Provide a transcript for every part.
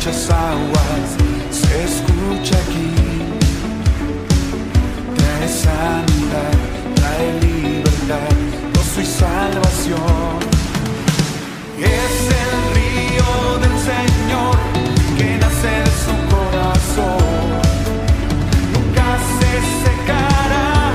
muchas aguas se escucha aquí. Trae sanidad, trae libertad, gozo y salvación. Es el río del Señor que nace de su corazón. Nunca se secará,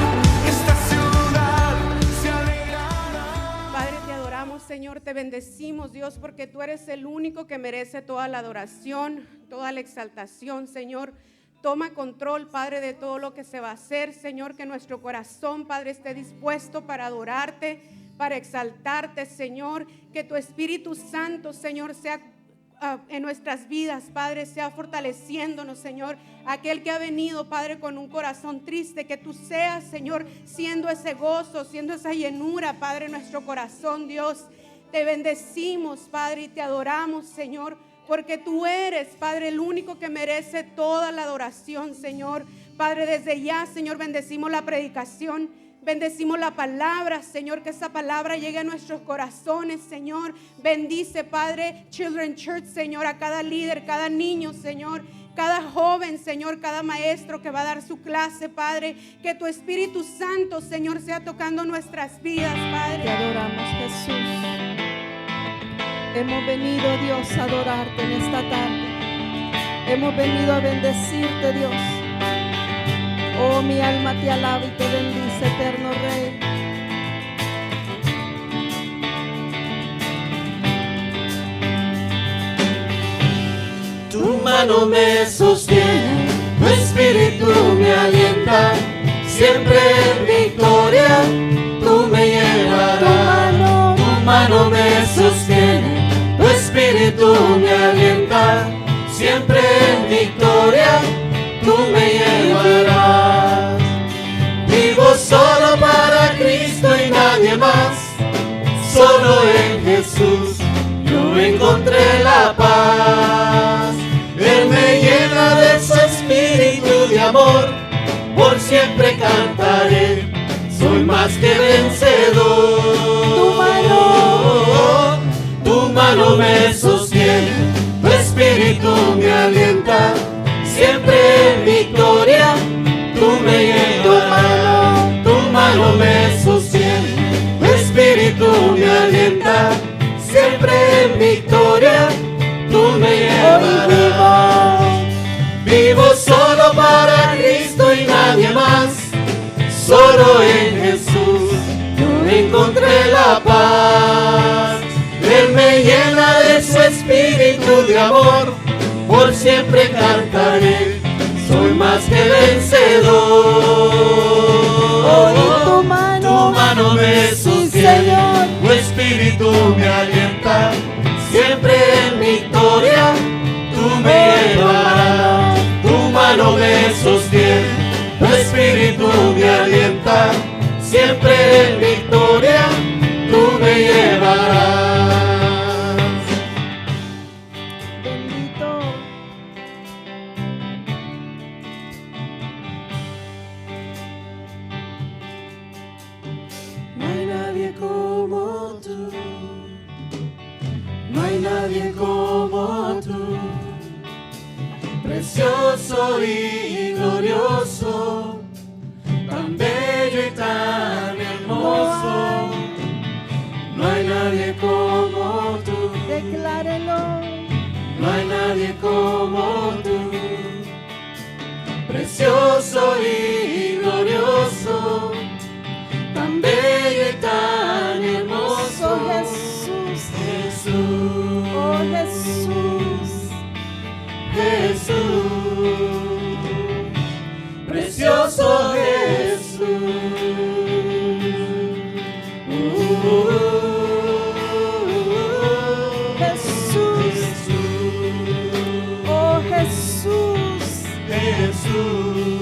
esta ciudad se alegrará. Padre, te adoramos, Señor, te bendecimos, Dios, porque tú eres el único que merece toda la adoración, toda la exaltación, Señor. Toma control, Padre, de todo lo que se va a hacer, Señor, que nuestro corazón, Padre, esté dispuesto para adorarte, para exaltarte, Señor, que tu Espíritu Santo, Señor, sea en nuestras vidas, Padre, sea fortaleciéndonos, Señor. Aquel que ha venido, Padre, con un corazón triste, que tú seas, Señor, siendo ese gozo, siendo esa llenura, Padre, en nuestro corazón, Dios. Te bendecimos, Padre, y te adoramos, Señor, porque tú eres, Padre, el único que merece toda la adoración, Señor. Padre, desde ya, Señor, bendecimos la predicación, bendecimos la palabra, Señor, que esa palabra llegue a nuestros corazones, Señor. Bendice, Padre, Children's Church, Señor, a cada líder, cada niño, Señor, cada joven, Señor, cada maestro que va a dar su clase, Padre. Que tu Espíritu Santo, Señor, sea tocando nuestras vidas, Padre. Te adoramos, Jesús. Hemos venido, Dios, a adorarte en esta tarde. Hemos venido a bendecirte, Dios. Oh, mi alma te alaba y te bendice, eterno Rey. Tu mano me sostiene, tu espíritu me alienta, siempre en victoria tú me llevarás. Tu mano me sostiene, tu espíritu me alienta, siempre en victoria tú me llevarás. Vivo solo para Cristo y nadie más, solo en Jesús yo encontré la paz. Él me llena de su espíritu de amor, por siempre cantaré, soy más que vencedor. Tu mano me sostiene, tu espíritu me alienta, siempre en victoria tú me llevarás. Tu mano me sostiene, tu espíritu me alienta, siempre en victoria tú me llevarás. Vivo solo para Cristo y nadie más, solo en Jesús yo encontré la paz. Él me llena de su espíritu de amor, por siempre cantaré, soy más que vencedor. Tu mano me sostiene, tu espíritu me alienta, siempre en victoria tú me llevarás. Tu mano me sostiene, tu espíritu me alienta, siempre en victoria tú me llevarás. bendito. No hay nadie como tú, no hay nadie como tú, precioso y glorioso, tan bello y tan hermoso. No hay nadie como tú, Declárelo. no hay nadie como tú, precioso y glorioso, tan bello y tan hermoso. Oh, Jesús. Jesús, Oh, Jesús. Jesús, precioso Jesús. Jesús. Oh, Jesús. Jesús,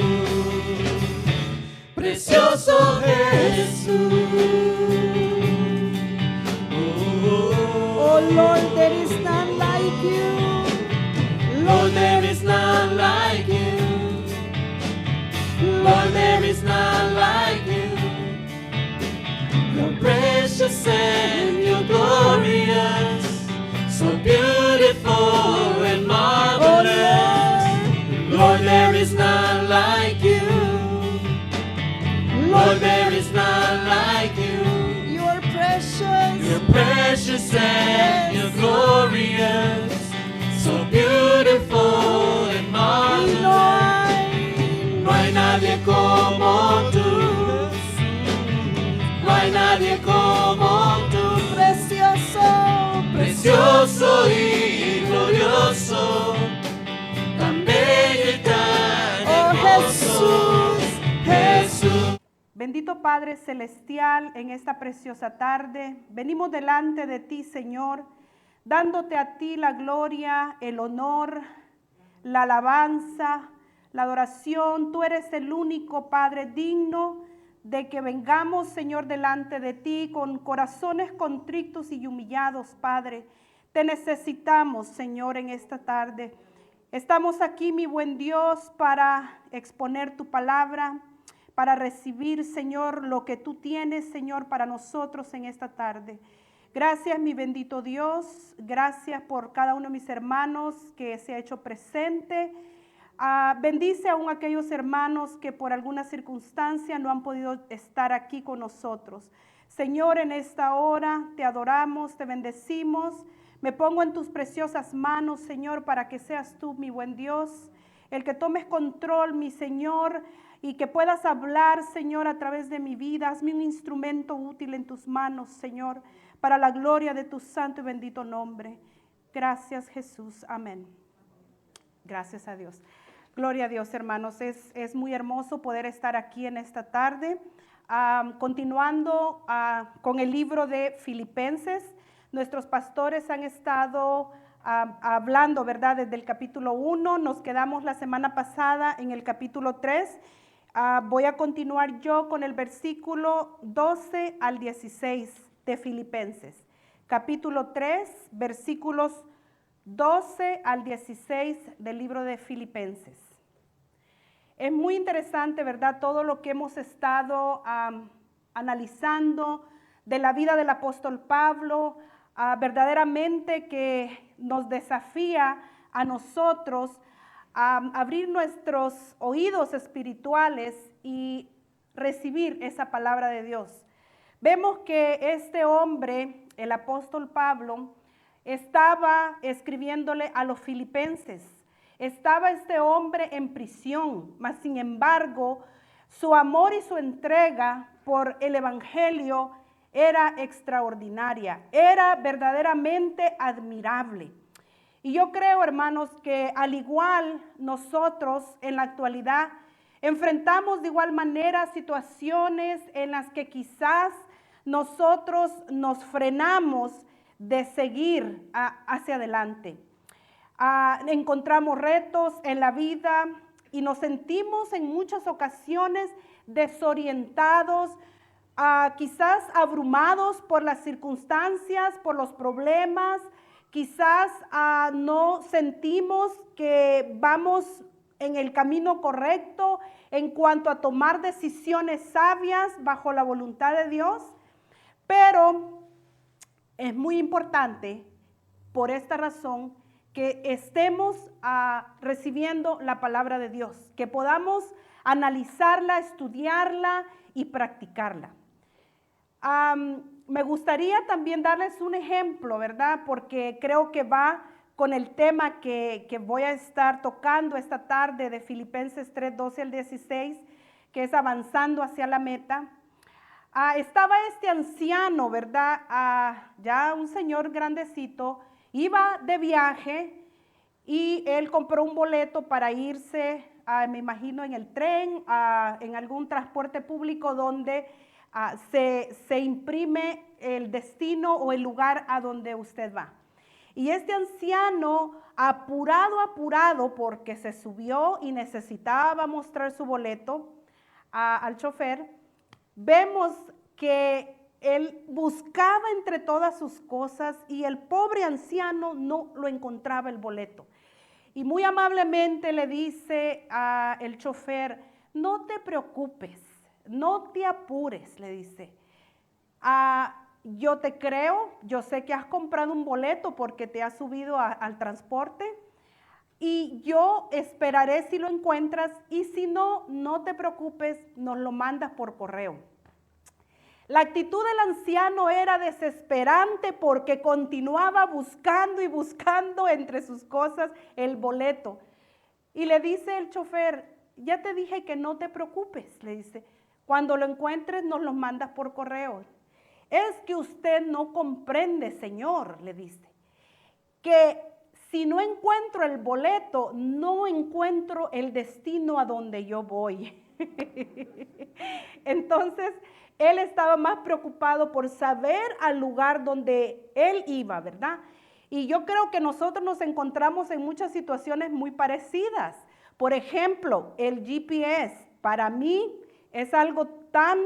precious and you're glorious, so beautiful and marvelous. No hay nadie como tú, no hay nadie como tú, precioso, precioso y glorioso, tan bello y tan hermoso, Jesús. Bendito Padre Celestial, en esta preciosa tarde, venimos delante de ti, Señor, dándote a ti la gloria, el honor, la alabanza, la adoración. Tú eres el único, Padre, digno de que vengamos, Señor, delante de ti con corazones contritos y humillados, Padre. Te necesitamos, Señor, en esta tarde. Estamos aquí, mi buen Dios, para exponer tu palabra, para recibir, Señor, lo que tú tienes, Señor, para nosotros en esta tarde. Gracias, mi bendito Dios. Gracias por cada uno de mis hermanos que se ha hecho presente. Bendice aún aquellos hermanos que por alguna circunstancia no han podido estar aquí con nosotros. Señor, en esta hora te adoramos, te bendecimos. Me pongo en tus preciosas manos, Señor, para que seas tú, mi buen Dios, el que tomes control, mi Señor, y que puedas hablar, Señor, a través de mi vida. Hazme un instrumento útil en tus manos, Señor, para la gloria de tu santo y bendito nombre. Gracias, Jesús. Amén. Gracias a Dios. Gloria a Dios, hermanos. Es muy hermoso poder estar aquí en esta tarde. Continuando con el libro de Filipenses, nuestros pastores han estado hablando, ¿verdad? Desde el capítulo 1, nos quedamos la semana pasada en el capítulo 3. Voy a continuar yo con el versículo 12 al 16 de Filipenses. Capítulo 3, versículos 12 al 16 del libro de Filipenses. Es muy interesante, ¿verdad? Todo lo que hemos estado analizando de la vida del apóstol Pablo, verdaderamente que nos desafía a nosotros a abrir nuestros oídos espirituales y recibir esa palabra de Dios. Vemos que este hombre, el apóstol Pablo, estaba escribiéndole a los filipenses. Estaba este hombre en prisión, mas sin embargo, su amor y su entrega por el evangelio era extraordinaria, era verdaderamente admirable. Y yo creo, hermanos, que al igual nosotros en la actualidad enfrentamos de igual manera situaciones en las que quizás nosotros nos frenamos de seguir hacia adelante. Encontramos retos en la vida y nos sentimos en muchas ocasiones desorientados, quizás abrumados por las circunstancias, por los problemas. Quizás no sentimos que vamos en el camino correcto en cuanto a tomar decisiones sabias bajo la voluntad de Dios, pero es muy importante por esta razón que estemos recibiendo la palabra de Dios, que podamos analizarla, estudiarla y practicarla. Me gustaría también darles un ejemplo, ¿verdad? Porque creo que va con el tema que voy a estar tocando esta tarde de Filipenses 3, 12 al 16, que es avanzando hacia la meta. Estaba este anciano, ¿verdad? Ya un señor grandecito, iba de viaje y él compró un boleto para irse, me imagino, en el tren, en algún transporte público donde se imprime el destino o el lugar a donde usted va. Y este anciano, apurado porque se subió y necesitaba mostrar su boleto al chofer, vemos que él buscaba entre todas sus cosas y el pobre anciano no lo encontraba el boleto. Y muy amablemente le dice al chofer, no te preocupes, no te apures, le dice. Yo te creo, yo sé que has comprado un boleto porque te has subido al transporte y yo esperaré si lo encuentras y si no, no te preocupes, nos lo mandas por correo. La actitud del anciano era desesperante porque continuaba buscando y buscando entre sus cosas el boleto. Y le dice el chofer, ya te dije que no te preocupes, le dice, cuando lo encuentres nos lo mandas por correo. Es que usted no comprende, señor, le dice, que si no encuentro el boleto, no encuentro el destino a donde yo voy. Entonces, él estaba más preocupado por saber al lugar donde él iba, ¿verdad? Y yo creo que nosotros nos encontramos en muchas situaciones muy parecidas. Por ejemplo, el GPS para mí es algo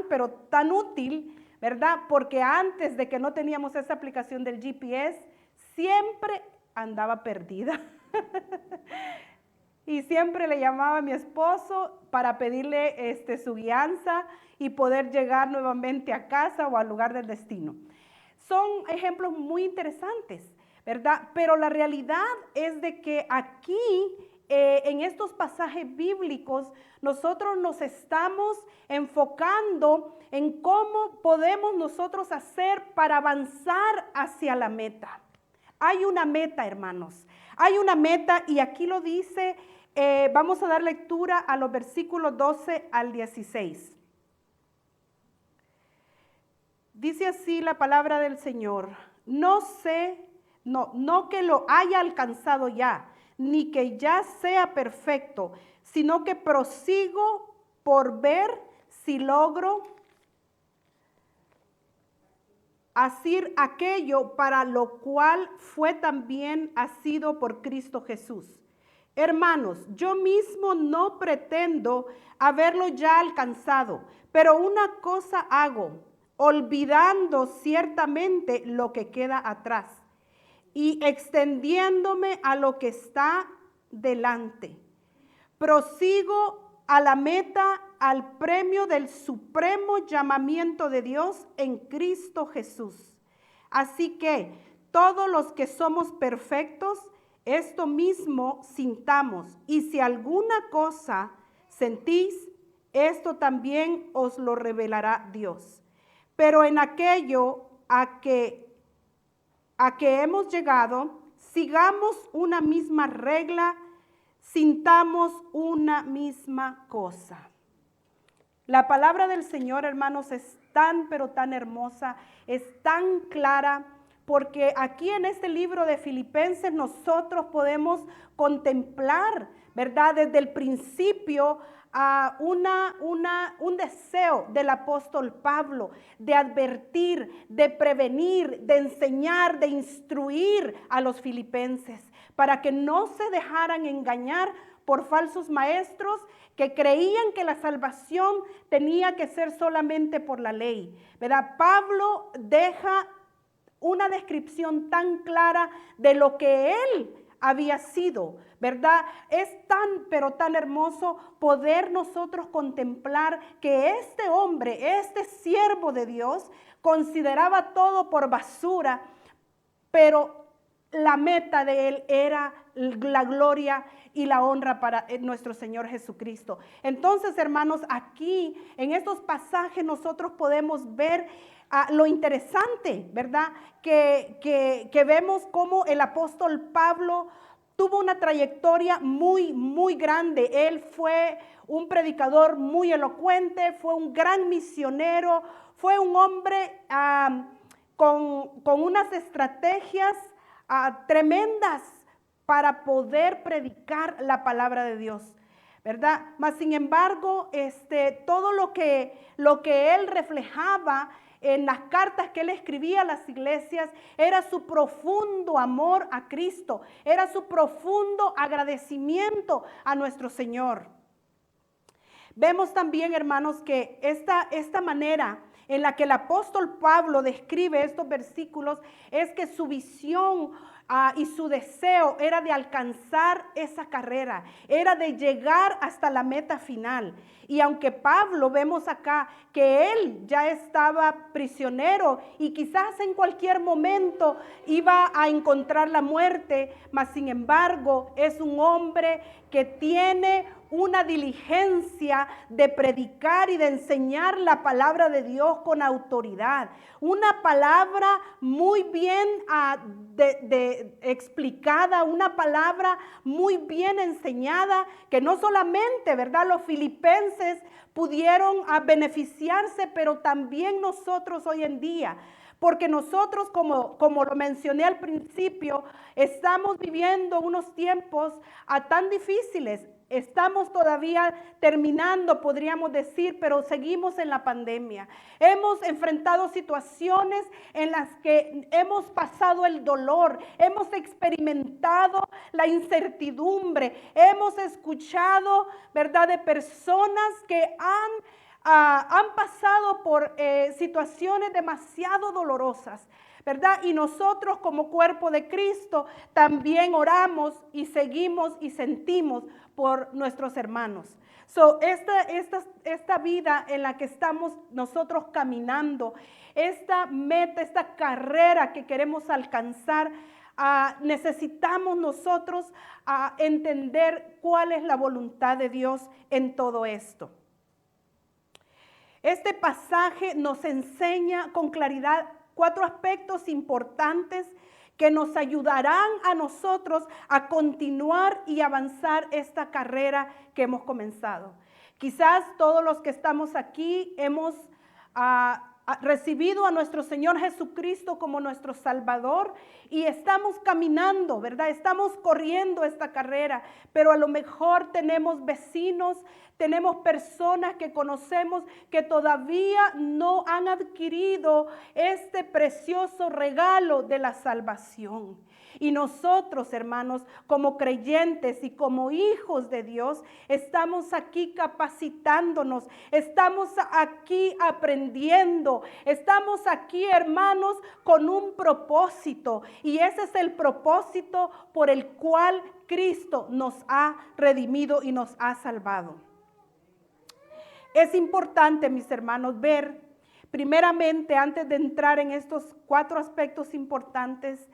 pero tan útil, ¿verdad? Porque antes de que no teníamos esa aplicación del GPS, siempre andaba perdida. Y siempre le llamaba a mi esposo para pedirle su guianza y poder llegar nuevamente a casa o al lugar del destino. Son ejemplos muy interesantes, ¿verdad? Pero la realidad es de que aquí, en estos pasajes bíblicos, nosotros nos estamos enfocando en cómo podemos nosotros hacer para avanzar hacia la meta. Hay una meta, hermanos. Hay una meta y aquí lo dice, vamos a dar lectura a los versículos 12 al 16. Dice así la palabra del Señor, no que lo haya alcanzado ya, ni que ya sea perfecto, sino que prosigo por ver si logro hacer aquello para lo cual fue también asido por Cristo Jesús. Hermanos, yo mismo no pretendo haberlo ya alcanzado, pero una cosa hago, olvidando ciertamente lo que queda atrás y extendiéndome a lo que está delante. Prosigo a la meta, al premio del supremo llamamiento de Dios en Cristo Jesús. Así que todos los que somos perfectos, esto mismo sintamos, y si alguna cosa sentís, esto también os lo revelará Dios. Pero en aquello a que hemos llegado, sigamos una misma regla, sintamos una misma cosa. La palabra del Señor, hermanos, es tan, pero tan hermosa, es tan clara, porque aquí en este libro de Filipenses nosotros podemos contemplar, ¿verdad? Desde el principio a un deseo del apóstol Pablo de advertir, de prevenir, de enseñar, de instruir a los filipenses para que no se dejaran engañar por falsos maestros que creían que la salvación tenía que ser solamente por la ley, ¿verdad? Pablo deja una descripción tan clara de lo que él había sido, ¿verdad? Es tan, pero tan hermoso poder nosotros contemplar que este hombre, este siervo de Dios, consideraba todo por basura, pero la meta de él era la gloria y la honra para nuestro Señor Jesucristo. Entonces, hermanos, aquí en estos pasajes nosotros podemos ver lo interesante, ¿verdad? Que vemos cómo el apóstol Pablo tuvo una trayectoria muy, muy grande. Él fue un predicador muy elocuente, fue un gran misionero, fue un hombre con unas estrategias tremendas para poder predicar la palabra de Dios, ¿verdad? Mas sin embargo, todo lo que él reflejaba en las cartas que él escribía a las iglesias era su profundo amor a Cristo, era su profundo agradecimiento a nuestro Señor. Vemos también, hermanos, que esta manera en la que el apóstol Pablo describe estos versículos es que su visión y su deseo era de alcanzar esa carrera, era de llegar hasta la meta final. Y aunque Pablo vemos acá que él ya estaba prisionero y quizás en cualquier momento iba a encontrar la muerte, mas sin embargo es un hombre que tiene una diligencia de predicar y de enseñar la palabra de Dios con autoridad. Una palabra muy bien explicada, una palabra muy bien enseñada, que no solamente, ¿verdad?, los filipenses pudieron beneficiarse, pero también nosotros hoy en día. Porque nosotros, como lo mencioné al principio, estamos viviendo unos tiempos tan difíciles. Estamos todavía terminando, podríamos decir, pero seguimos en la pandemia. Hemos enfrentado situaciones en las que hemos pasado el dolor, hemos experimentado la incertidumbre, hemos escuchado, ¿verdad?, de personas que han pasado por situaciones demasiado dolorosas, ¿verdad? Y nosotros como cuerpo de Cristo también oramos y seguimos y sentimos por nuestros hermanos. Esta vida en la que estamos nosotros caminando, esta meta, esta carrera que queremos alcanzar, necesitamos nosotros entender cuál es la voluntad de Dios en todo esto. Este pasaje nos enseña con claridad 4 aspectos importantes que nos ayudarán a nosotros a continuar y avanzar esta carrera que hemos comenzado. Quizás todos los que estamos aquí hemos recibido a nuestro Señor Jesucristo como nuestro Salvador y estamos caminando, ¿verdad? Estamos corriendo esta carrera, pero a lo mejor tenemos vecinos, tenemos personas que conocemos que todavía no han adquirido este precioso regalo de la salvación. Y nosotros, hermanos, como creyentes y como hijos de Dios, estamos aquí capacitándonos, estamos aquí aprendiendo, estamos aquí, hermanos, con un propósito. Y ese es el propósito por el cual Cristo nos ha redimido y nos ha salvado. Es importante, mis hermanos, ver primeramente, antes de entrar en estos 4 aspectos importantes,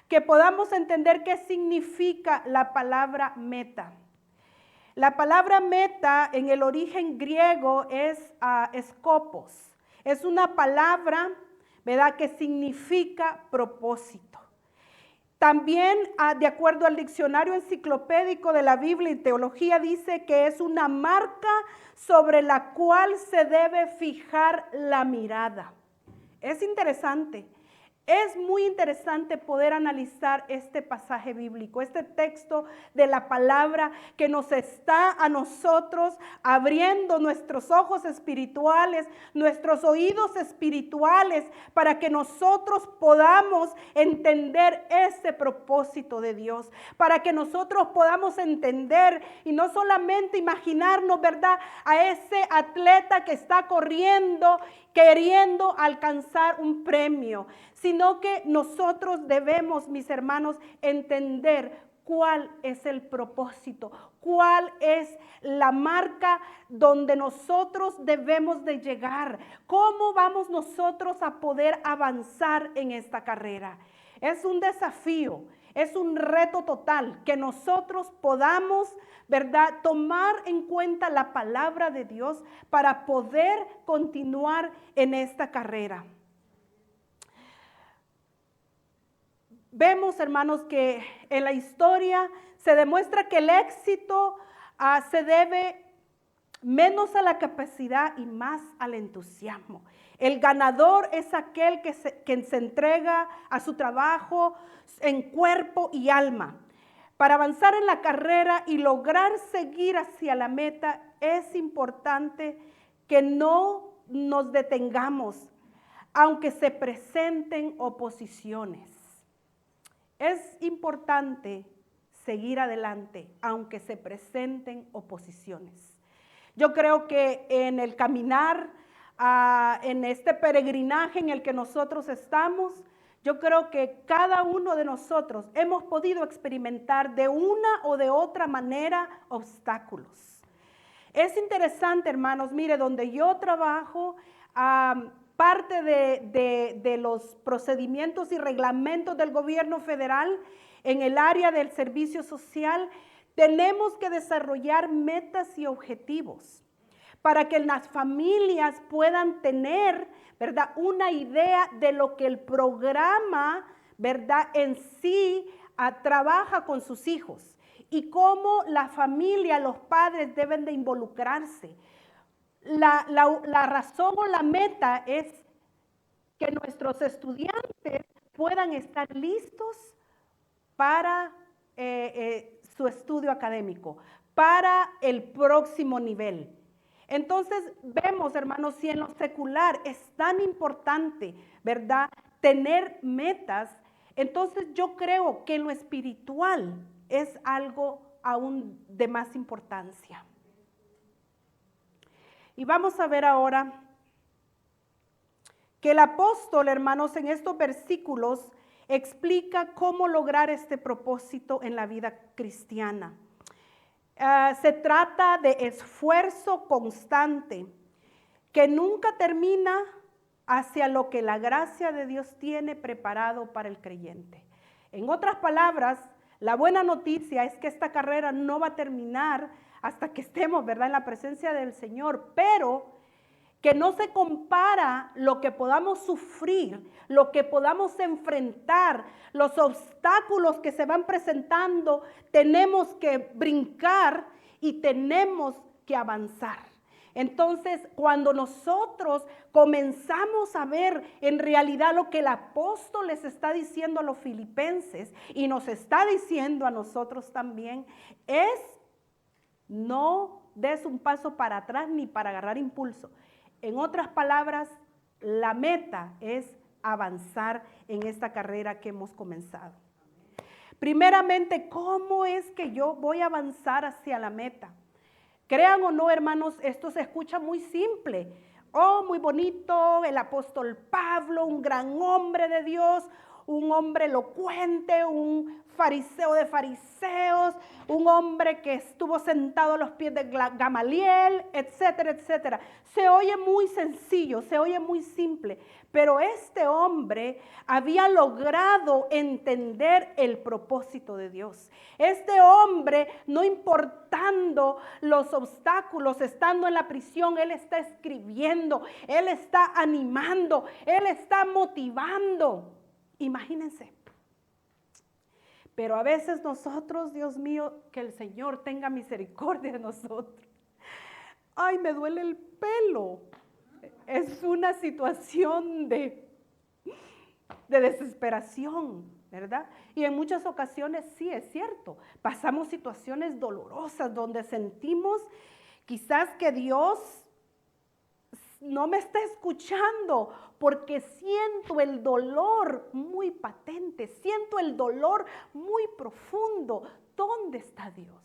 que podamos entender qué significa la palabra meta. La palabra meta en el origen griego es skopos. Es una palabra, ¿verdad?, que significa propósito. También, de acuerdo al diccionario enciclopédico de la Biblia y teología, dice que es una marca sobre la cual se debe fijar la mirada. Es interesante. Es muy interesante poder analizar este pasaje bíblico, este texto de la palabra que nos está a nosotros abriendo nuestros ojos espirituales, nuestros oídos espirituales, para que nosotros podamos entender ese propósito de Dios, para que nosotros podamos entender y no solamente imaginarnos, ¿verdad?, a ese atleta que está corriendo queriendo alcanzar un premio, sino que nosotros debemos, mis hermanos, entender cuál es el propósito, cuál es la marca donde nosotros debemos de llegar, cómo vamos nosotros a poder avanzar en esta carrera. Es un desafío, es un reto total que nosotros podamos, ¿verdad?, tomar en cuenta la palabra de Dios para poder continuar en esta carrera. Vemos, hermanos, que en la historia se demuestra que el éxito se debe menos a la capacidad y más al entusiasmo. El ganador es aquel que se entrega a su trabajo en cuerpo y alma. Para avanzar en la carrera y lograr seguir hacia la meta, es importante que no nos detengamos, aunque se presenten oposiciones. Es importante seguir adelante, aunque se presenten oposiciones. Yo creo que en el caminar, en este peregrinaje en el que nosotros estamos, yo creo que cada uno de nosotros hemos podido experimentar de una o de otra manera obstáculos. Es interesante, hermanos, mire, donde yo trabajo, parte de los procedimientos y reglamentos del gobierno federal en el área del servicio social Tenemos que desarrollar metas y objetivos para que las familias puedan tener, ¿verdad?, una idea de lo que el programa, ¿verdad?, en sí trabaja con sus hijos y cómo la familia, los padres deben de involucrarse. La razón o la meta es que nuestros estudiantes puedan estar listos para su estudio académico, para el próximo nivel. Entonces vemos, hermanos, si en lo secular es tan importante, ¿verdad?, tener metas, entonces yo creo que en lo espiritual es algo aún de más importancia. Y vamos a ver ahora que el apóstol, hermanos, en estos versículos explica cómo lograr este propósito en la vida cristiana. Se trata de esfuerzo constante que nunca termina hacia lo que la gracia de Dios tiene preparado para el creyente. En otras palabras, la buena noticia es que esta carrera no va a terminar hasta que estemos, ¿verdad?, en la presencia del Señor, pero que no se compara lo que podamos sufrir, lo que podamos enfrentar, los obstáculos que se van presentando, tenemos que brincar y tenemos que avanzar. Entonces, cuando nosotros comenzamos a ver en realidad lo que el apóstol les está diciendo a los filipenses y nos está diciendo a nosotros también, es no des un paso para atrás ni para agarrar impulso. En otras palabras, la meta es avanzar en esta carrera que hemos comenzado. Primeramente, ¿cómo es que yo voy a avanzar hacia la meta? Crean o no, hermanos, esto se escucha muy simple. Oh, muy bonito, el apóstol Pablo, un gran hombre de Dios, un hombre elocuente, un fariseo de fariseos, un hombre que estuvo sentado a los pies de Gamaliel, etcétera, etcétera. Se oye muy sencillo, se oye muy simple, pero este hombre había logrado entender el propósito de Dios. Este hombre, no importando los obstáculos, estando en la prisión, él está escribiendo, él está animando, él está motivando. Imagínense. Pero a veces nosotros, Dios mío, que el Señor tenga misericordia de nosotros. Ay, me duele el pelo. Es una situación de desesperación, ¿verdad? Y en muchas ocasiones sí es cierto. Pasamos situaciones dolorosas donde sentimos quizás que Dios no me está escuchando porque siento el dolor muy patente, siento el dolor muy profundo. ¿Dónde está Dios?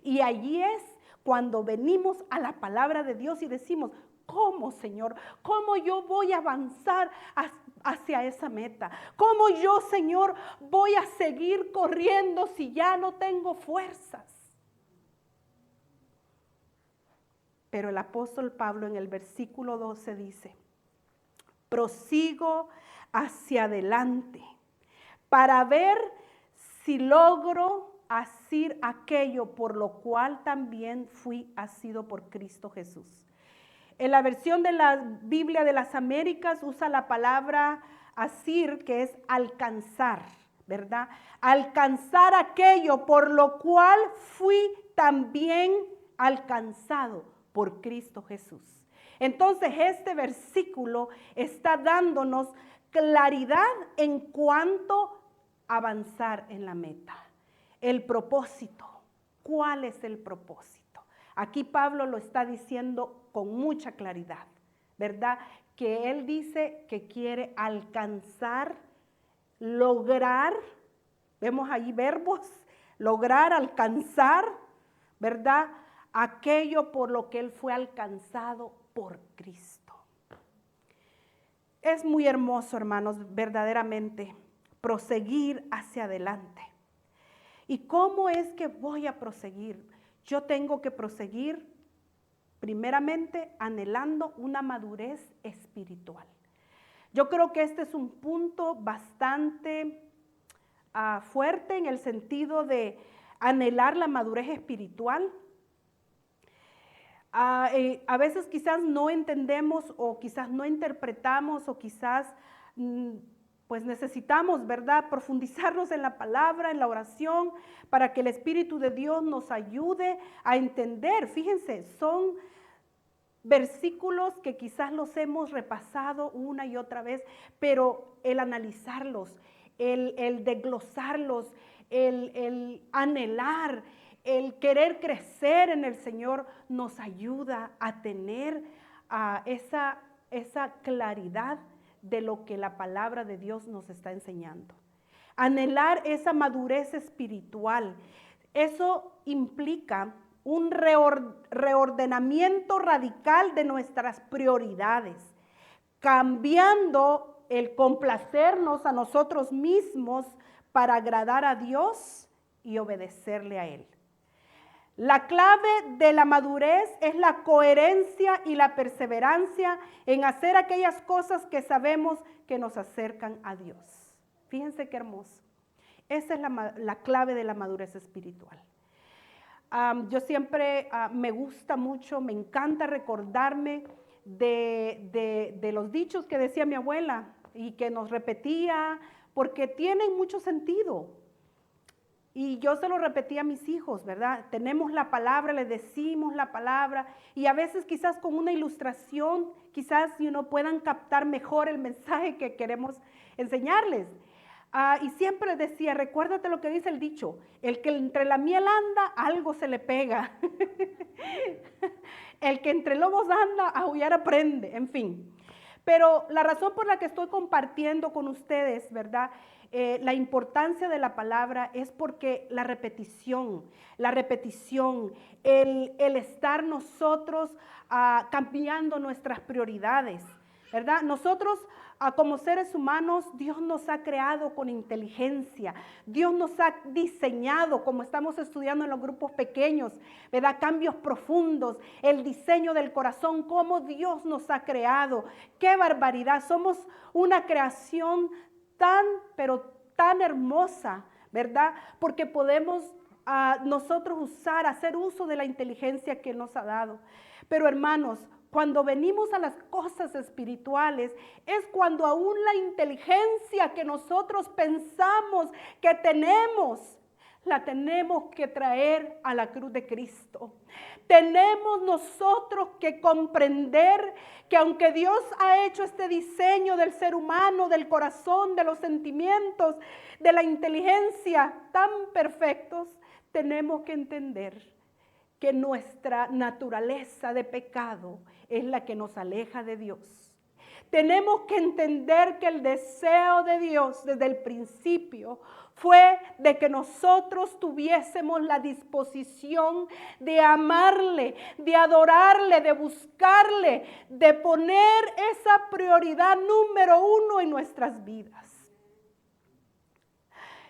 Y allí es cuando venimos a la palabra de Dios y decimos, ¿cómo, Señor? ¿Cómo yo voy a avanzar hacia esa meta? ¿Cómo yo, Señor, voy a seguir corriendo si ya no tengo fuerzas? Pero el apóstol Pablo en el versículo 12 dice, prosigo hacia adelante para ver si logro asir aquello por lo cual también fui asido por Cristo Jesús. En la versión de la Biblia de las Américas usa la palabra asir, que es alcanzar, ¿verdad? Alcanzar aquello por lo cual fui también alcanzado por Cristo Jesús. Entonces este versículo está dándonos claridad en cuanto a avanzar en la meta. El propósito. ¿Cuál es el propósito? Aquí Pablo lo está diciendo con mucha claridad, ¿verdad? Que él dice que quiere alcanzar, lograr, vemos ahí verbos, lograr, alcanzar, ¿verdad? Aquello por lo que él fue alcanzado por Cristo. Es muy hermoso, hermanos, verdaderamente, proseguir hacia adelante. ¿Y cómo es que voy a proseguir? Yo tengo que proseguir primeramente anhelando una madurez espiritual. Yo creo que este es un punto bastante fuerte en el sentido de anhelar la madurez espiritual. A veces quizás no entendemos o quizás no interpretamos o quizás pues necesitamos, ¿verdad?, profundizarnos en la palabra, en la oración, para que el Espíritu de Dios nos ayude a entender. Fíjense, son versículos que quizás los hemos repasado una y otra vez, pero el analizarlos, el desglosarlos, el anhelar, el querer crecer en el Señor nos ayuda a tener esa claridad de lo que la palabra de Dios nos está enseñando. Anhelar esa madurez espiritual, eso implica un reordenamiento radical de nuestras prioridades, cambiando el complacernos a nosotros mismos para agradar a Dios y obedecerle a Él. La clave de la madurez es la coherencia y la perseverancia en hacer aquellas cosas que sabemos que nos acercan a Dios. Fíjense qué hermoso. Esa es la clave de la madurez espiritual. Yo siempre me gusta mucho, me encanta recordarme de los dichos que decía mi abuela y que nos repetía, porque tienen mucho sentido. Y yo se lo repetí a mis hijos, ¿verdad? Tenemos la palabra, les decimos la palabra, y a veces quizás con una ilustración, quizás puedan captar mejor el mensaje que queremos enseñarles. Y siempre les decía, recuérdate lo que dice el dicho, el que entre la miel anda, algo se le pega. El que entre lobos anda, a aullar aprende, en fin. Pero la razón por la que estoy compartiendo con ustedes, ¿verdad?, la importancia de la palabra es porque la repetición, el estar nosotros cambiando nuestras prioridades, ¿verdad? Nosotros como seres humanos, Dios nos ha creado con inteligencia, Dios nos ha diseñado, como estamos estudiando en los grupos pequeños, ¿verdad? Cambios profundos, el diseño del corazón, cómo Dios nos ha creado. ¡Qué barbaridad! Somos una creación pero tan hermosa, ¿verdad? Porque podemos nosotros hacer uso de la inteligencia que nos ha dado. Pero hermanos, cuando venimos a las cosas espirituales, es cuando aún la inteligencia que nosotros pensamos que tenemos, la tenemos que traer a la cruz de Cristo. Tenemos nosotros que comprender que aunque Dios ha hecho este diseño del ser humano, del corazón, de los sentimientos, de la inteligencia tan perfectos, tenemos que entender que nuestra naturaleza de pecado es la que nos aleja de Dios. Tenemos que entender que el deseo de Dios desde el principio fue de que nosotros tuviésemos la disposición de amarle, de adorarle, de buscarle, de poner esa prioridad número uno en nuestras vidas.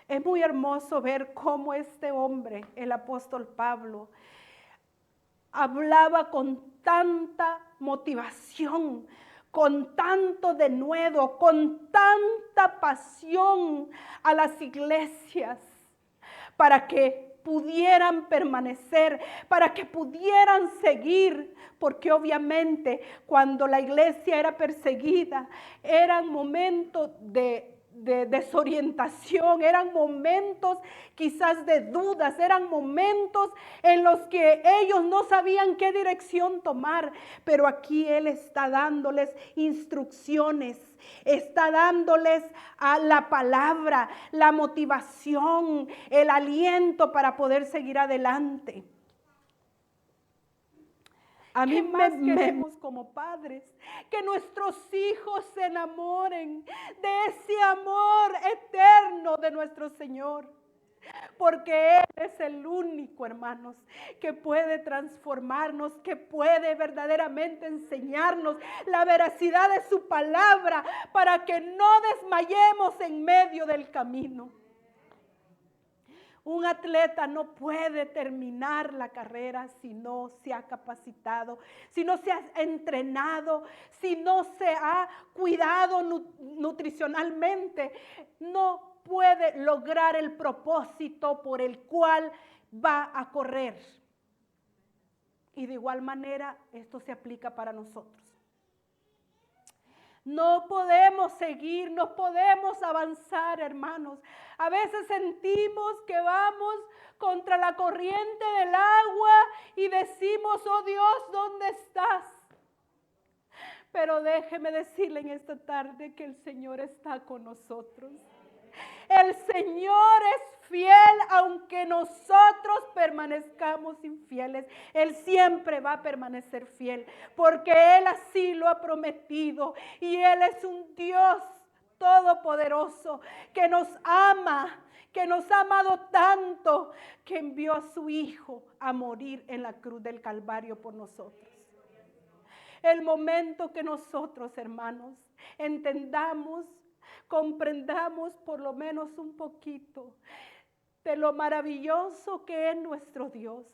Es muy hermoso ver cómo este hombre, el apóstol Pablo, hablaba con tanta motivación, con tanto denuedo, con tanta pasión a las iglesias para que pudieran permanecer, para que pudieran seguir, porque obviamente cuando la iglesia era perseguida, eran momentos de desorientación, eran momentos quizás de dudas, eran momentos en los que ellos no sabían qué dirección tomar, pero aquí Él está dándoles instrucciones, está dándoles la palabra, la motivación, el aliento para poder seguir adelante. A mí más queremos como padres que nuestros hijos se enamoren de ese amor eterno de nuestro Señor. Porque Él es el único, hermanos, que puede transformarnos, que puede verdaderamente enseñarnos la veracidad de su palabra para que no desmayemos en medio del camino. Un atleta no puede terminar la carrera si no se ha capacitado, si no se ha entrenado, si no se ha cuidado nutricionalmente. No puede lograr el propósito por el cual va a correr. Y de igual manera, esto se aplica para nosotros. No podemos seguir, no podemos avanzar, hermanos. A veces sentimos que vamos contra la corriente del agua y decimos, oh Dios, ¿dónde estás? Pero déjeme decirle en esta tarde que el Señor está con nosotros. El Señor es fiel, aunque nosotros permanezcamos infieles. Él siempre va a permanecer fiel, porque Él así lo ha prometido. Y Él es un Dios todopoderoso que nos ama, que nos ha amado tanto, que envió a su Hijo a morir en la cruz del Calvario por nosotros. El momento que nosotros, hermanos, entendamos, comprendamos por lo menos un poquito de lo maravilloso que es nuestro Dios,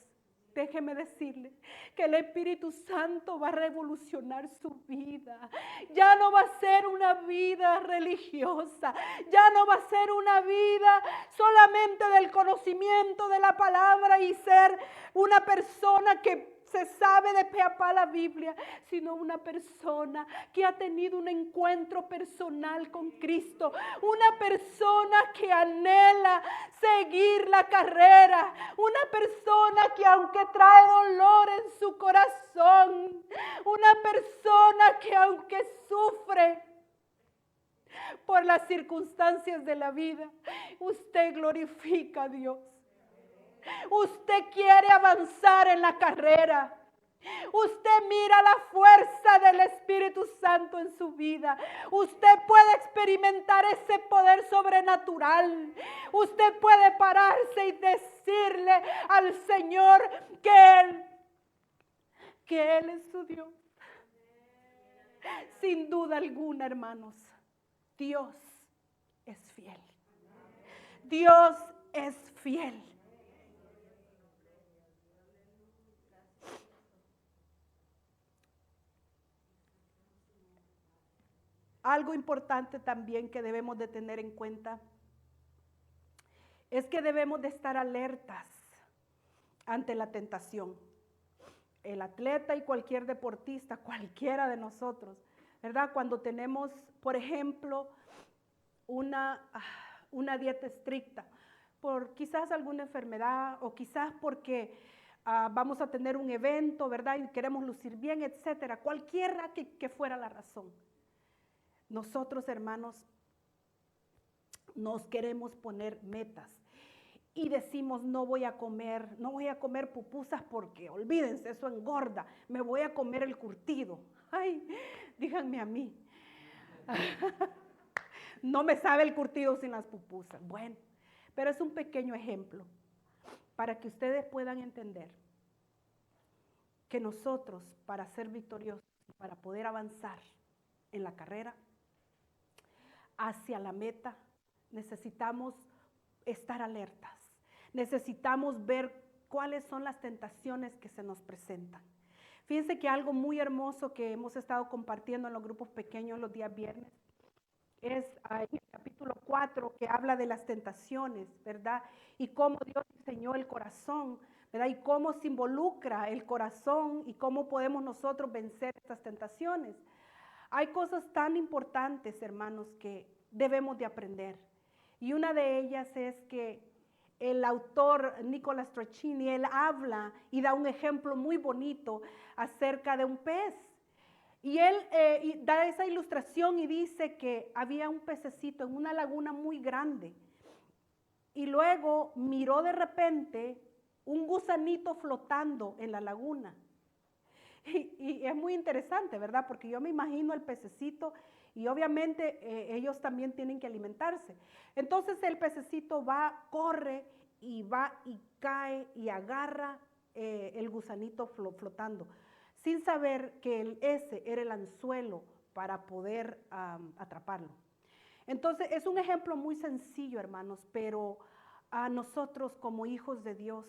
déjeme decirle que el Espíritu Santo va a revolucionar su vida. Ya no va a ser una vida religiosa, ya no va a ser una vida solamente del conocimiento de la palabra y ser una persona que se sabe de pe a pa la Biblia, sino una persona que ha tenido un encuentro personal con Cristo, una persona que anhela seguir la carrera, una persona que aunque trae dolor en su corazón, una persona que aunque sufre por las circunstancias de la vida, usted glorifica a Dios. Usted quiere avanzar en la carrera. Usted mira la fuerza del Espíritu Santo en su vida. Usted puede experimentar ese poder sobrenatural. Usted puede pararse y decirle al Señor que Él es su Dios. Sin duda alguna, hermanos, Dios es fiel. Dios es fiel. Algo importante también que debemos de tener en cuenta es que debemos de estar alertas ante la tentación. El atleta y cualquier deportista, cualquiera de nosotros, ¿verdad? Cuando tenemos, por ejemplo, una dieta estricta, por quizás alguna enfermedad o quizás porque vamos a tener un evento, ¿verdad? Y queremos lucir bien, etcétera, cualquiera que fuera la razón. Nosotros, hermanos, nos queremos poner metas y decimos no voy a comer pupusas porque olvídense, eso engorda, me voy a comer el curtido. Ay, díganme a mí. No me sabe el curtido sin las pupusas. Bueno, pero es un pequeño ejemplo para que ustedes puedan entender que nosotros, para ser victoriosos, para poder avanzar en la carrera hacia la meta, necesitamos estar alertas, necesitamos ver cuáles son las tentaciones que se nos presentan. Fíjense que algo muy hermoso que hemos estado compartiendo en los grupos pequeños los días viernes es en el capítulo 4 que habla de las tentaciones, ¿verdad? Y cómo Dios diseñó el corazón, ¿verdad? Y cómo se involucra el corazón y cómo podemos nosotros vencer estas tentaciones. Hay cosas tan importantes, hermanos, que debemos de aprender. Y una de ellas es que el autor Nicola Strachini, él habla y da un ejemplo muy bonito acerca de un pez. Y él da esa ilustración y dice que había un pececito en una laguna muy grande. Y luego miró de repente un gusanito flotando en la laguna. Y es muy interesante, ¿verdad? Porque yo me imagino el pececito y obviamente ellos también tienen que alimentarse. Entonces el pececito va, corre y va y cae y agarra el gusanito flotando, sin saber que ese era el anzuelo para poder atraparlo. Entonces es un ejemplo muy sencillo, hermanos, pero a nosotros como hijos de Dios,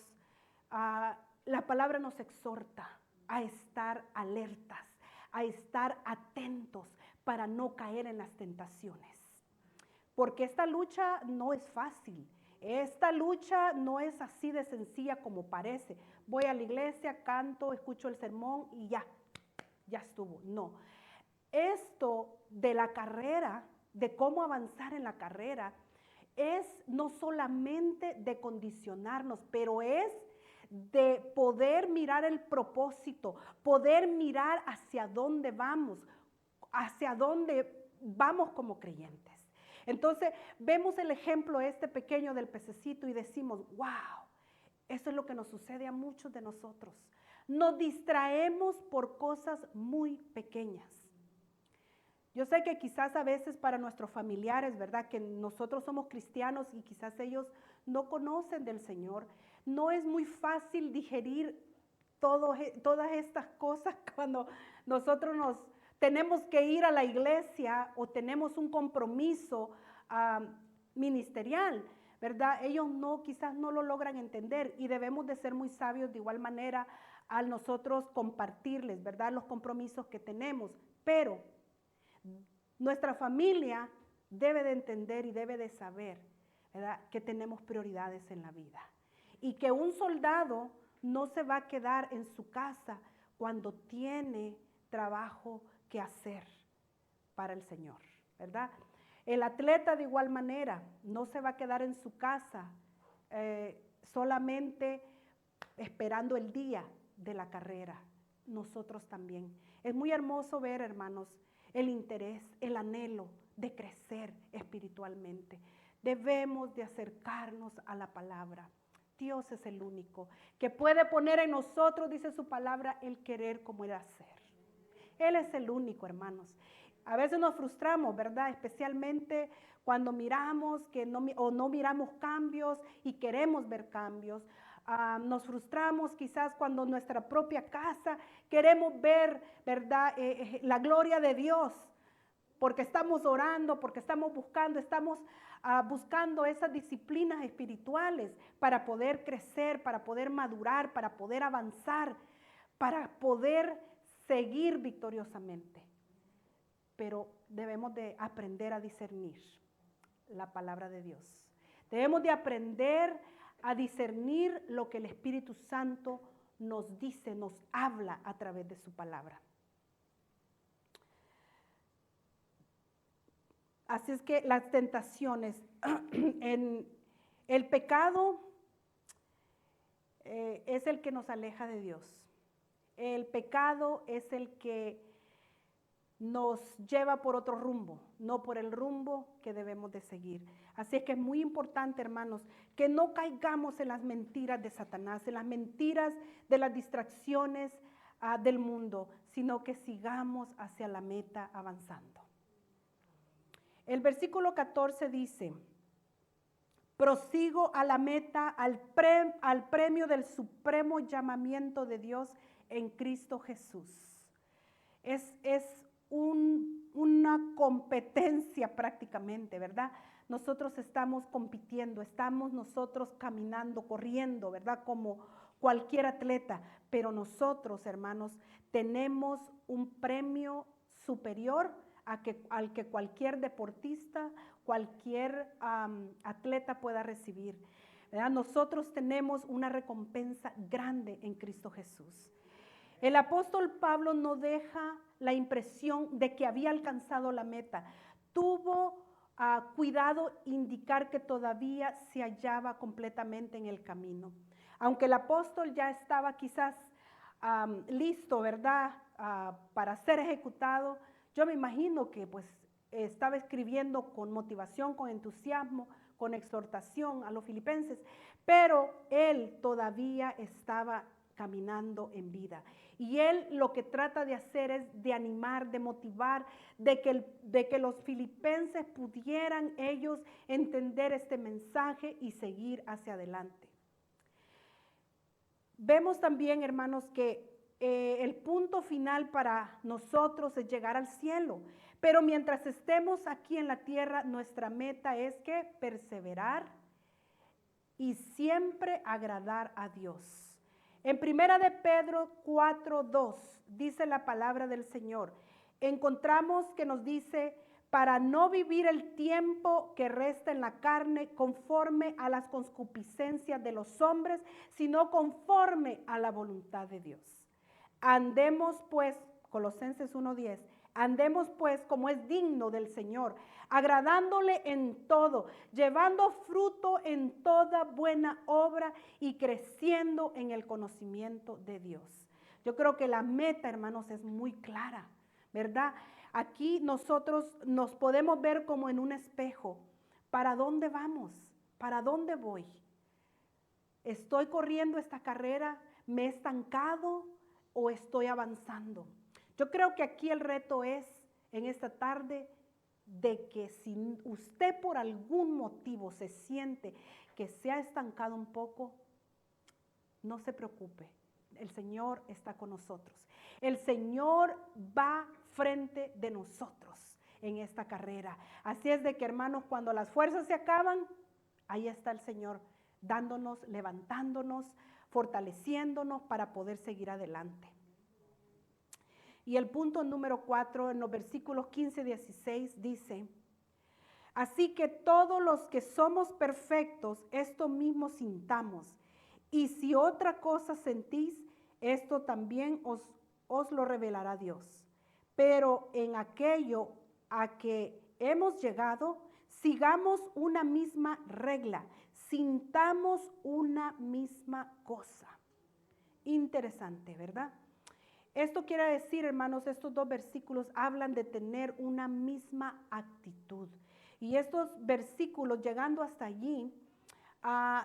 la palabra nos exhorta a estar alertas, a estar atentos para no caer en las tentaciones. porque esta lucha no es fácil. Esta lucha no es así de sencilla como parece. Voy a la iglesia, canto, escucho el sermón y ya estuvo. No. Esto de la carrera, de cómo avanzar en la carrera, es no solamente de condicionarnos, pero es de poder mirar el propósito, poder mirar hacia dónde vamos como creyentes. Entonces vemos el ejemplo este pequeño del pececito y decimos, wow, eso es lo que nos sucede a muchos de nosotros. Nos distraemos por cosas muy pequeñas. Yo sé que quizás a veces para nuestros familiares, ¿verdad? Que nosotros somos cristianos y quizás ellos no conocen del Señor. No es muy fácil digerir todas estas cosas cuando nosotros tenemos que ir a la iglesia o tenemos un compromiso ministerial, ¿verdad? Ellos quizás no lo logran entender y debemos de ser muy sabios de igual manera al nosotros compartirles, ¿verdad? Los compromisos que tenemos, pero nuestra familia debe de entender y debe de saber, ¿verdad?, que tenemos prioridades en la vida y que un soldado no se va a quedar en su casa cuando tiene trabajo que hacer para el Señor, ¿verdad? El atleta de igual manera no se va a quedar en su casa solamente esperando el día de la carrera. Nosotros también. Es muy hermoso ver, hermanos, el interés, el anhelo de crecer espiritualmente. Debemos de acercarnos a la palabra. Dios es el único que puede poner en nosotros, dice su palabra, el querer como el hacer. Él es el único, hermanos. A veces nos frustramos, ¿verdad? Especialmente cuando miramos no miramos cambios y queremos ver cambios. Nos frustramos quizás cuando en nuestra propia casa queremos ver, ¿verdad?, la gloria de Dios, porque estamos orando, porque estamos buscando esas disciplinas espirituales para poder crecer, para poder madurar, para poder avanzar, para poder seguir victoriosamente. Pero debemos de aprender a discernir la palabra de Dios. Debemos de aprender a discernir lo que el Espíritu Santo nos dice, nos habla a través de su palabra. Así es que las tentaciones, en el pecado es el que nos aleja de Dios. El pecado es el que nos lleva por otro rumbo, no por el rumbo que debemos de seguir. Así es que es muy importante, hermanos, que no caigamos en las mentiras de Satanás, en las mentiras de las distracciones del mundo, sino que sigamos hacia la meta avanzando. El versículo 14 dice, prosigo a la meta, al premio del supremo llamamiento de Dios en Cristo Jesús. Es una competencia prácticamente, ¿verdad? Nosotros estamos compitiendo, estamos nosotros caminando, corriendo, ¿verdad? Como cualquier atleta, pero nosotros, hermanos, tenemos un premio superior al que cualquier deportista, cualquier atleta pueda recibir, ¿verdad? Nosotros tenemos una recompensa grande en Cristo Jesús. El apóstol Pablo no deja la impresión de que había alcanzado la meta. Tuvo cuidado indicar que todavía se hallaba completamente en el camino. Aunque el apóstol ya estaba quizás listo, ¿verdad?, para ser ejecutado, yo me imagino que pues estaba escribiendo con motivación, con entusiasmo, con exhortación a los filipenses, pero él todavía estaba caminando en vida. Y él lo que trata de hacer es de animar, de motivar, de que los filipenses pudieran ellos entender este mensaje y seguir hacia adelante. Vemos también, hermanos, que el punto final para nosotros es llegar al cielo. Pero mientras estemos aquí en la tierra, nuestra meta es que perseverar y siempre agradar a Dios. En 1 de Pedro 4:2 dice la palabra del Señor. Encontramos que nos dice, para no vivir el tiempo que resta en la carne conforme a las concupiscencias de los hombres, sino conforme a la voluntad de Dios. Andemos pues, Colosenses 1:10, andemos pues como es digno del Señor, agradándole en todo, llevando fruto en toda buena obra y creciendo en el conocimiento de Dios. Yo creo que la meta, hermanos, es muy clara, ¿verdad? Aquí nosotros nos podemos ver como en un espejo. ¿Para dónde vamos? ¿Para dónde voy? ¿Estoy corriendo esta carrera? ¿Me he estancado o estoy avanzando? Yo creo que aquí el reto es, en esta tarde, de que si usted por algún motivo se siente que se ha estancado un poco, no se preocupe. El Señor está con nosotros. El Señor va frente de nosotros en esta carrera. Así es de que, hermanos, cuando las fuerzas se acaban, ahí está el Señor dándonos, levantándonos, fortaleciéndonos para poder seguir adelante. Y el punto número 4, en los versículos 15 y 16, dice: así que todos los que somos perfectos, esto mismo sintamos. Y si otra cosa sentís, esto también os lo revelará Dios. Pero en aquello a que hemos llegado, sigamos una misma regla, sintamos una misma cosa. Interesante, ¿verdad? Esto quiere decir, hermanos, estos dos versículos hablan de tener una misma actitud. Y estos versículos, llegando hasta allí,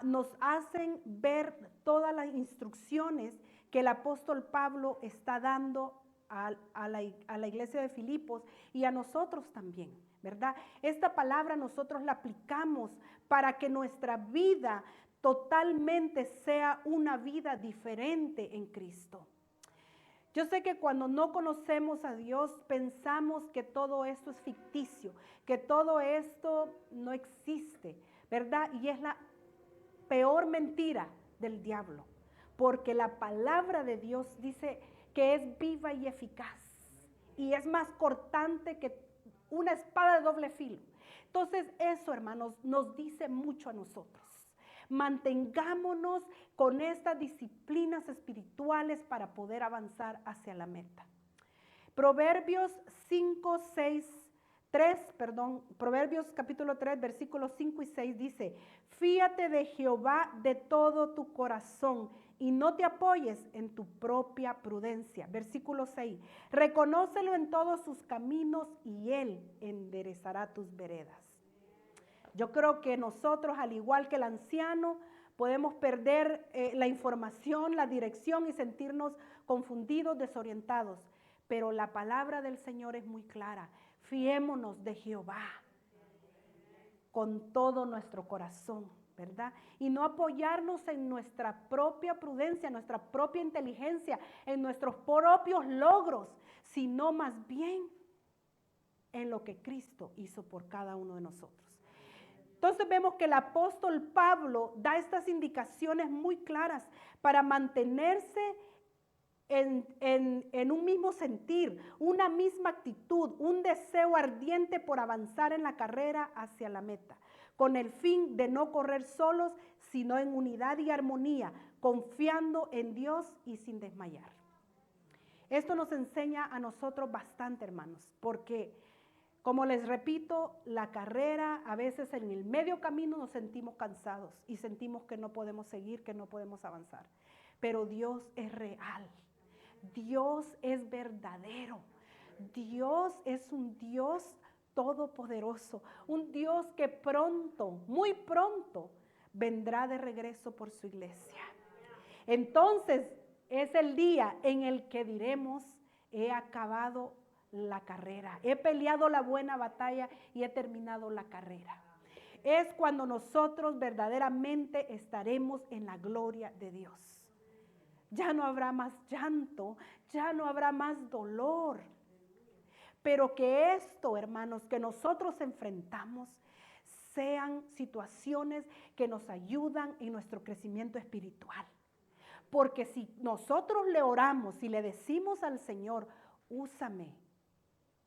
nos hacen ver todas las instrucciones que el apóstol Pablo está dando a la iglesia de Filipos y a nosotros también, ¿verdad? Esta palabra nosotros la aplicamos para que nuestra vida totalmente sea una vida diferente en Cristo. Yo sé que cuando no conocemos a Dios pensamos que todo esto es ficticio, que todo esto no existe, ¿verdad? Y es la peor mentira del diablo, porque la palabra de Dios dice que es viva y eficaz y es más cortante que una espada de doble filo. Entonces eso, hermanos, nos dice mucho a nosotros. Mantengámonos con estas disciplinas espirituales para poder avanzar hacia la meta. Proverbios capítulo 3, versículos 5 y 6 dice: fíate de Jehová de todo tu corazón y no te apoyes en tu propia prudencia. Versículo 6, reconócelo en todos sus caminos y él enderezará tus veredas. Yo creo que nosotros, al igual que el anciano, podemos perder la información, la dirección y sentirnos confundidos, desorientados. Pero la palabra del Señor es muy clara. Fiémonos de Jehová con todo nuestro corazón, ¿verdad? Y no apoyarnos en nuestra propia prudencia, en nuestra propia inteligencia, en nuestros propios logros, sino más bien en lo que Cristo hizo por cada uno de nosotros. Entonces vemos que el apóstol Pablo da estas indicaciones muy claras para mantenerse en un mismo sentir, una misma actitud, un deseo ardiente por avanzar en la carrera hacia la meta, con el fin de no correr solos, sino en unidad y armonía, confiando en Dios y sin desmayar. Esto nos enseña a nosotros bastante, hermanos, porque, como les repito, la carrera, a veces en el medio camino nos sentimos cansados y sentimos que no podemos seguir, que no podemos avanzar. Pero Dios es real, Dios es verdadero, Dios es un Dios todopoderoso, un Dios que pronto, muy pronto, vendrá de regreso por su iglesia. Entonces es el día en el que diremos: he acabado la carrera, he peleado la buena batalla y he terminado la carrera. Es cuando nosotros verdaderamente estaremos en la gloria de Dios. Ya no habrá más llanto, ya no habrá más dolor. Pero que esto, hermanos, que nosotros enfrentamos, sean situaciones que nos ayudan en nuestro crecimiento espiritual. Porque si nosotros le oramos y le decimos al Señor: úsame,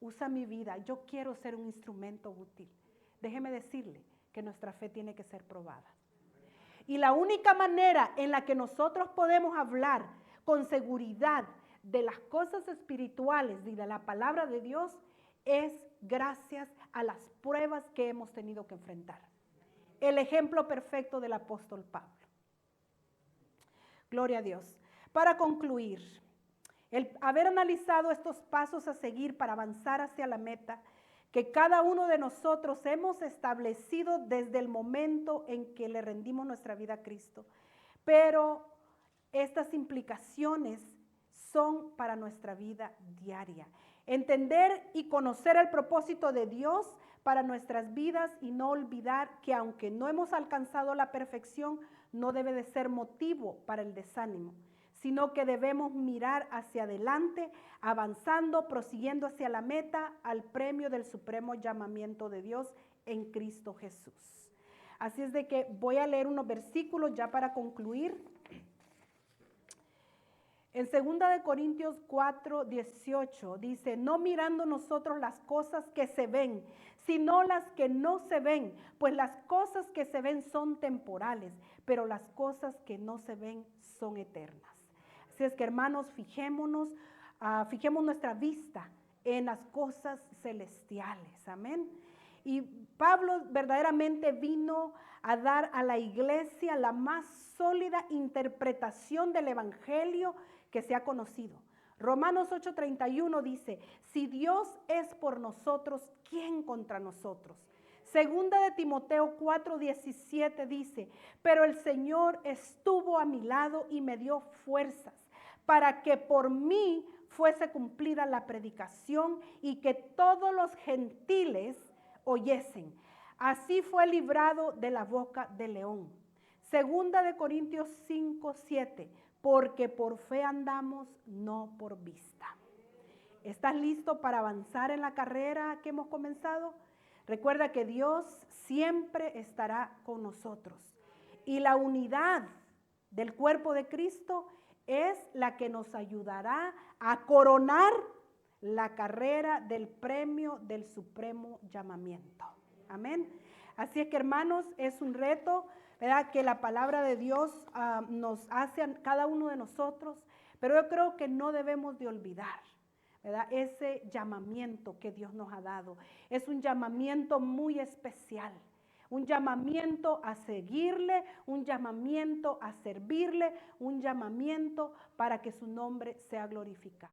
usa mi vida, yo quiero ser un instrumento útil. Déjeme decirle que nuestra fe tiene que ser probada. Y la única manera en la que nosotros podemos hablar con seguridad de las cosas espirituales y de la palabra de Dios es gracias a las pruebas que hemos tenido que enfrentar. El ejemplo perfecto del apóstol Pablo. Gloria a Dios. Para concluir, el haber analizado estos pasos a seguir para avanzar hacia la meta que cada uno de nosotros hemos establecido desde el momento en que le rendimos nuestra vida a Cristo. Pero estas implicaciones son para nuestra vida diaria. Entender y conocer el propósito de Dios para nuestras vidas y no olvidar que aunque no hemos alcanzado la perfección, no debe de ser motivo para el desánimo, sino que debemos mirar hacia adelante, avanzando, prosiguiendo hacia la meta, al premio del supremo llamamiento de Dios en Cristo Jesús. Así es de que voy a leer unos versículos ya para concluir. En 2 de Corintios 4:18 dice, no mirando nosotros las cosas que se ven, sino las que no se ven, pues las cosas que se ven son temporales, pero las cosas que no se ven son eternas. Así es que, hermanos, fijemos nuestra vista en las cosas celestiales. Amén. Y Pablo verdaderamente vino a dar a la iglesia la más sólida interpretación del evangelio que se ha conocido. Romanos 8:31 dice, si Dios es por nosotros, ¿quién contra nosotros? Segunda de Timoteo 4:17 dice, pero el Señor estuvo a mi lado y me dio fuerzas para que por mí fuese cumplida la predicación y que todos los gentiles oyesen. Así fue librado de la boca del león. Segunda de Corintios 5:7, porque por fe andamos, no por vista. ¿Estás listo para avanzar en la carrera que hemos comenzado? Recuerda que Dios siempre estará con nosotros. Y la unidad del cuerpo de Cristo es la que nos ayudará a coronar la carrera del premio del supremo llamamiento. Amén. Así es que, hermanos, es un reto, ¿verdad?, que la palabra de Dios nos hace a cada uno de nosotros, pero yo creo que no debemos de olvidar, ¿verdad?, ese llamamiento que Dios nos ha dado. Es un llamamiento muy especial, un llamamiento a seguirle, un llamamiento a servirle, un llamamiento para que su nombre sea glorificado.